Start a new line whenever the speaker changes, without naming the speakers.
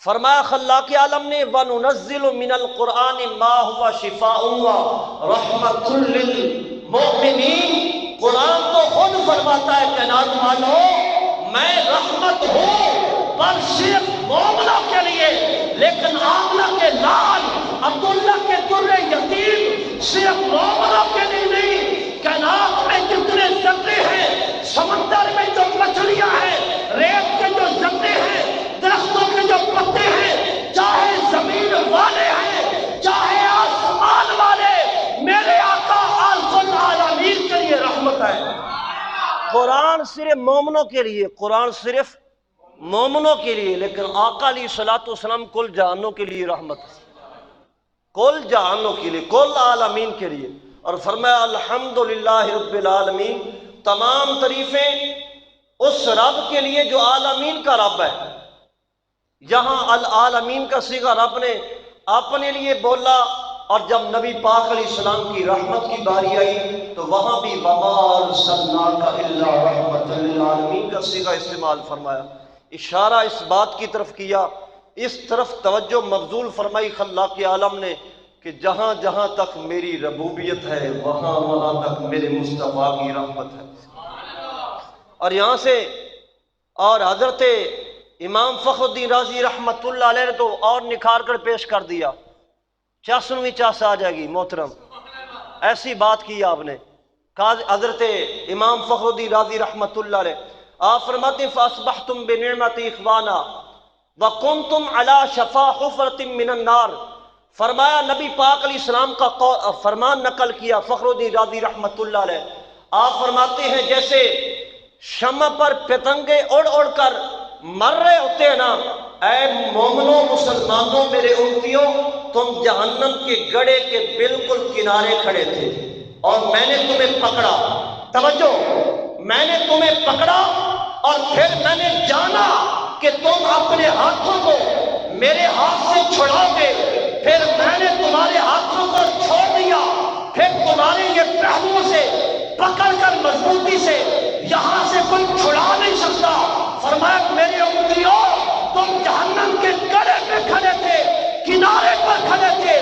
فرمایا خلاق عالم نے وَنُنَزِّلُ مِنَ الْقُرْآنِ مَا هُوَ شِفَاءٌ وَرَحْمَةٌ لِّلْمُؤْمِنِينَ، قرآن تو خود فرماتا ہے کائنات والوں میں رحمت ہوں پر صرف مومنوں کے لیے، لیکن آمنہ کے لال عبداللہ کے در یتیم صرف مومنوں کے لیے نہیں، کائنات میں جتنے ذرے ہیں، سمندر میں جو مچھلیاں ہیں، ریت کے جو ذرے ہیں، درختوں کے جو پتے ہیں، چاہے زمین والے ہیں چاہے آسمان والے، میرے آقا خالق العالمین کے لیے رحمت ہے۔ قرآن صرف مومنوں کے لیے، قرآن صرف مومنوں کے لیے، لیکن آقا علیہ الصلوۃ والسلام کل جہانوں کے لیے رحمت ہے، کل جہانوں کے لیے، کل عالمین کے لیے۔ اور فرمایا الحمدللہ رب العالمین، تمام تعریفیں اس رب کے لیے جو عالمین کا رب ہے۔ یہاں العالمین کا صیغہ رب نے اپنے لیے بولا، اور جب نبی پاک علیہ السلام کی رحمت کی باری آئی تو وہاں بھی وَمَا أَرْسَلْنَاكَ إِلَّا رَحْمَةً لِّلْعَالَمِينَ کا صیغہ استعمال فرمایا، اشارہ اس بات کی طرف کیا، اس طرف توجہ مبذول فرمائی خلاق عالم نے کہ جہاں جہاں تک میری ربوبیت ہے وہاں وہاں تک میرے مصطفیٰ کی رحمت ہے۔ اور یہاں سے اور حضرت امام فخر الدین رازی رحمت اللہ علیہ نے تو اور نکھار کر پیش کر دیا، 86ویں چاس آ جائے گی محترم، ایسی بات کی آپ نے کہا حضرت امام فخر الدین رازی رحمت اللہ علیہ۔ آپ فرماتے ہیں فَأَصْبَحْتُمْ بِنِعْمَتِ إِخْوَانًا وَكُنْتُمْ عَلَى شَفَا حُفْرَةٍ مِّنَ النَّارِ، فرمایا نبی پاک علیہ السلام کا فرمان نقل کیا فخر الدین رازی رحمت اللہ علیہ۔ آپ فرماتے ہیں جیسے شمع پر پتنگے اڑ اڑ کر مر رہے ہوتے ہیں نا، اے مومنوں مسلمانوں میرے امتیوں، تم جہنم کے گڑھے کے بالکل کنارے کھڑے تھے اور میں نے تمہیں پکڑا، توجہ، میں نے تمہیں پکڑا اور پھر میں نے جانا کہ تم اپنے ہاتھوں کو میرے ہاتھ سے چھڑاؤ گے، پھر میں نے تمہارے ہاتھوں کو چھوڑ دیا، پھر تمہارے یہ پہلوؤں سے پکڑ کر مضبوطی سے یہاں سے کوئی چھڑا نہیں سکتا۔ فرمایا میرے امتیوں تم جہنم کے گڑھے پہ کھڑے تھے، کنارے پر کھڑے تھے،